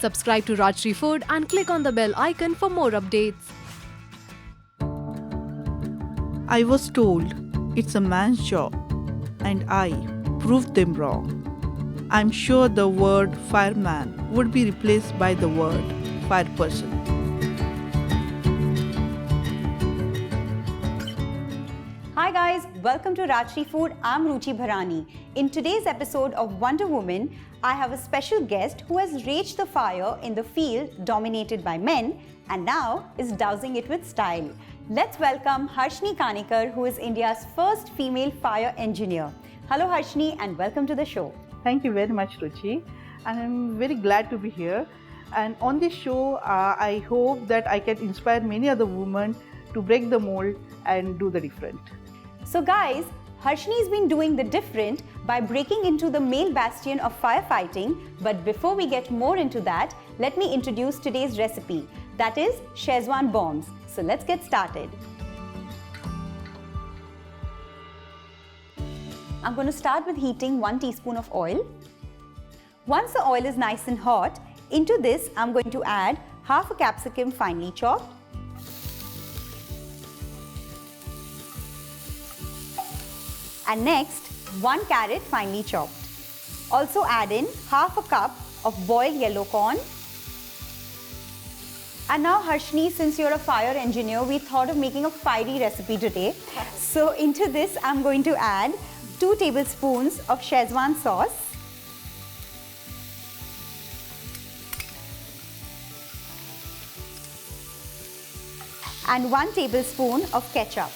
Subscribe to Rajshri Food and click on the bell icon for more updates. I was told it's a man's job, and I proved them wrong. I'm sure the word fireman would be replaced by the word fireperson. Hi guys, welcome to Rajshri Food. I'm Ruchi Bharani. In today's episode of Wonder Woman, I have a special guest who has raged the fire in the field dominated by men and now is dousing it with style. Let's welcome Harshini Kanhekar, who is India's first female fire engineer. Hello Harshini and welcome to the show. Thank you very much, Ruchi. And I'm very glad to be here. And on this show, I hope that I can inspire many other women to break the mold and do the different. So guys, Harshini's been doing the different by breaking into the male bastion of firefighting. But before we get more into that, let me introduce today's recipe. That is Schezwan Bombs. So let's get started. I'm going to start with heating 1 teaspoon of oil. Once the oil is nice and hot, into this I'm going to add half a capsicum finely chopped, and next 1 carrot finely chopped. Also add in half a cup of boiled yellow corn. And now Harshini, since you're a fire engineer, we thought of making a fiery recipe today. So into this I'm going to add 2 tablespoons of Schezwan sauce, and 1 tablespoon of ketchup.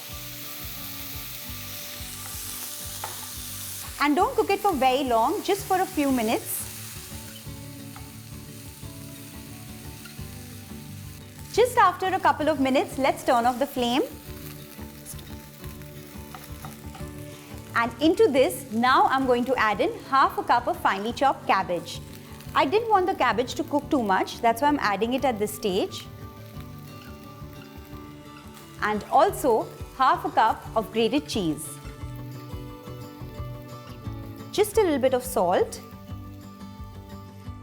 And don't cook it for very long, just for a few minutes. Just after a couple of minutes, let's turn off the flame. And into this, now I'm going to add in half a cup of finely chopped cabbage. I didn't want the cabbage to cook too much, that's why I'm adding it at this stage. And also half a cup of grated cheese. Just a little bit of salt.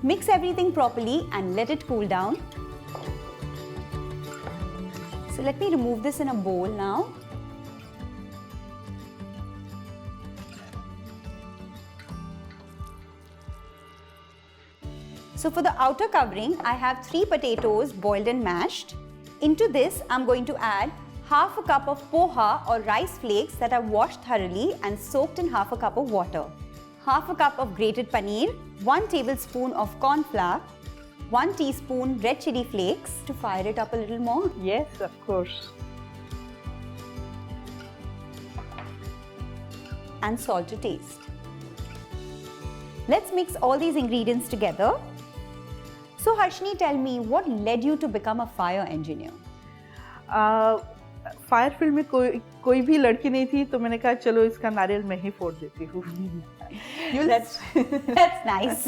Mix everything properly and let it cool down. So let me remove this in a bowl now. So for the outer covering, I have 3 potatoes boiled and mashed. Into this, I'm going to add half a cup of poha or rice flakes that I've washed thoroughly and soaked in half a cup of water. Half a cup of grated paneer, 1 tablespoon of corn flour, 1 teaspoon red chili flakes to fire it up a little more. Yes, of course. And salt to taste. Let's mix all these ingredients together. So Harshini, tell me, what led you to become a fire engineer? Fire field में कोई भी लड़की नहीं थी, तो मैंने कहा चलो इसका नारियल मैं ही फोड़ देती हूँ. That's nice.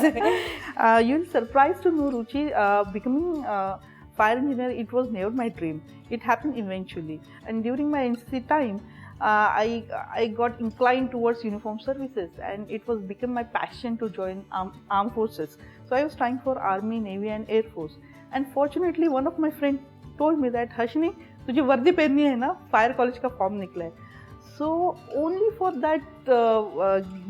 You'll surprised to know, Ruchi, becoming a fire engineer, it was never my dream. It happened eventually. And during my NCC time, I got inclined towards uniform services, and it was become my passion to join armed forces. So I was trying for Army, Navy and Air Force. And fortunately, one of my friends told me that, Harshini, तुझे वर्दी पहननी है ना, fire college का form निकला है. So only for that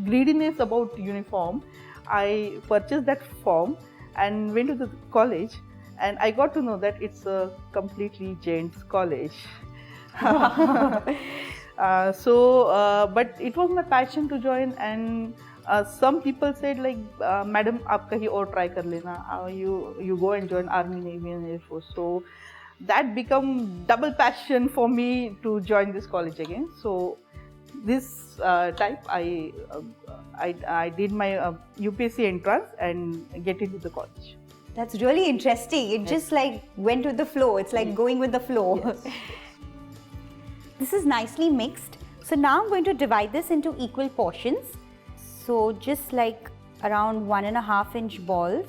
greediness about uniform, I purchased that form and went to the college, and I got to know that it's a completely gents college. But it was my passion to join, and some people said like, madam, आप कहीं और try कर लेना, you go and join Army, Navy and Air Force. So that become double passion for me to join this college again. So this type I did my UPSC entrance and get into the college. That's really interesting. It just like went with the flow. It's like going with the flow. Yes. This is nicely mixed. So now I'm going to divide this into equal portions. So just like around 1.5 inch balls,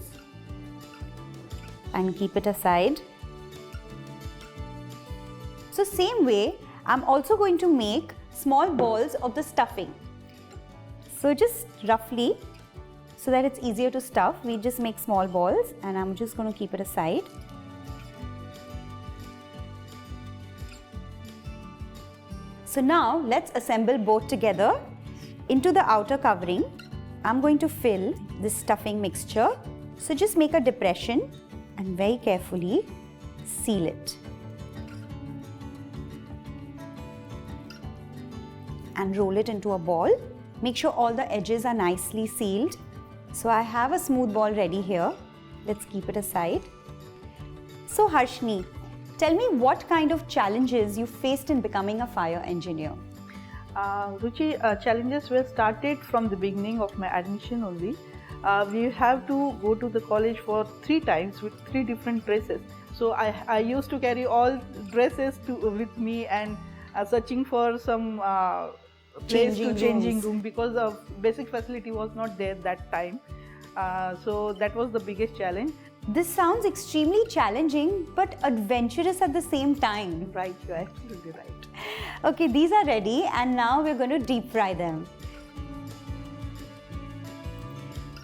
and keep it aside. So same way, I'm also going to make small balls of the stuffing. So just roughly. so that it's easier to stuff, we just make small balls, and I'm just going to keep it aside. So now let's assemble both together. Into the outer covering, I'm going to fill this stuffing mixture. So just make a depression and very carefully seal it. And roll it into a ball. Make sure all the edges are nicely sealed. So I have a smooth ball ready here. Let's keep it aside. So Harshini, tell me what kind of challenges you faced in becoming a fire engineer. Ruchi, challenges were started from the beginning of my admission only. We have to go to the college for 3 times with 3 different dresses. So I used to carry all dresses with me and searching for some changing room because of basic facility was not there that time. So that was the biggest challenge. This sounds extremely challenging but adventurous at the same time. Right, you're absolutely right. Okay, these are ready and now we're going to deep fry them.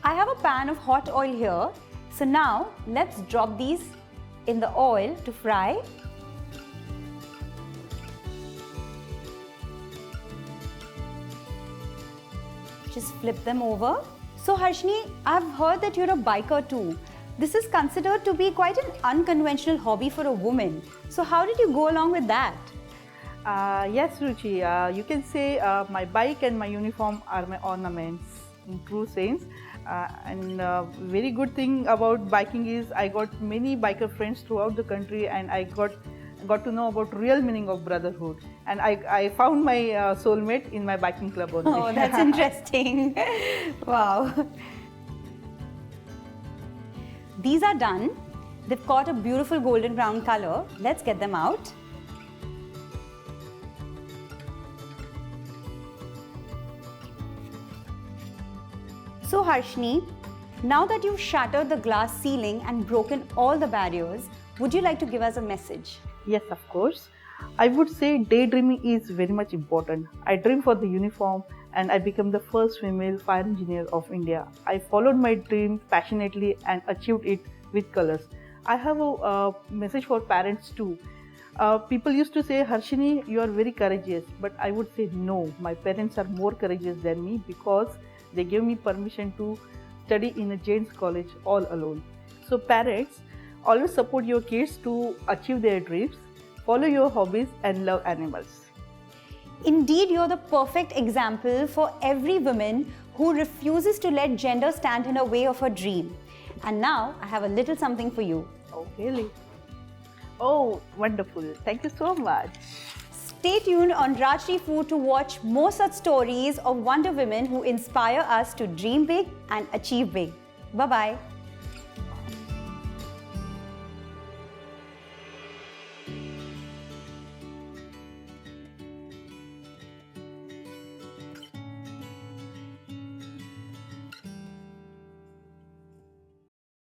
I have a pan of hot oil here. So now let's drop these in the oil to fry. Just flip them over. So Harshini, I've heard that you're a biker too. This is considered to be quite an unconventional hobby for a woman. So how did you go along with that? Yes, Ruchi, you can say my bike and my uniform are my ornaments in true sense. And very good thing about biking is I got many biker friends throughout the country, and I got to know about real meaning of brotherhood, and I found my soulmate in my biking club only. Oh, that's interesting. Wow. These are done. They've got a beautiful golden brown color. Let's get them out. So Harshini, now that you've shattered the glass ceiling and broken all the barriers, would you like to give us a message? Yes, of course. I would say daydreaming is very much important. I dream for the uniform and I became the first female fire engineer of India. I followed my dream passionately and achieved it with colors. I have a message for parents too. People used to say, Harshini, you are very courageous, but I would say no. My parents are more courageous than me because they gave me permission to study in a Jain's college all alone. So parents, always support your kids to achieve their dreams, follow your hobbies and love animals. Indeed, you're the perfect example for every woman who refuses to let gender stand in the way of her dream. And now I have a little something for you. Oh, really? Oh, wonderful. Thank you so much. Stay tuned on Rajshri Food to watch more such stories of Wonder Women who inspire us to dream big and achieve big. Bye-bye.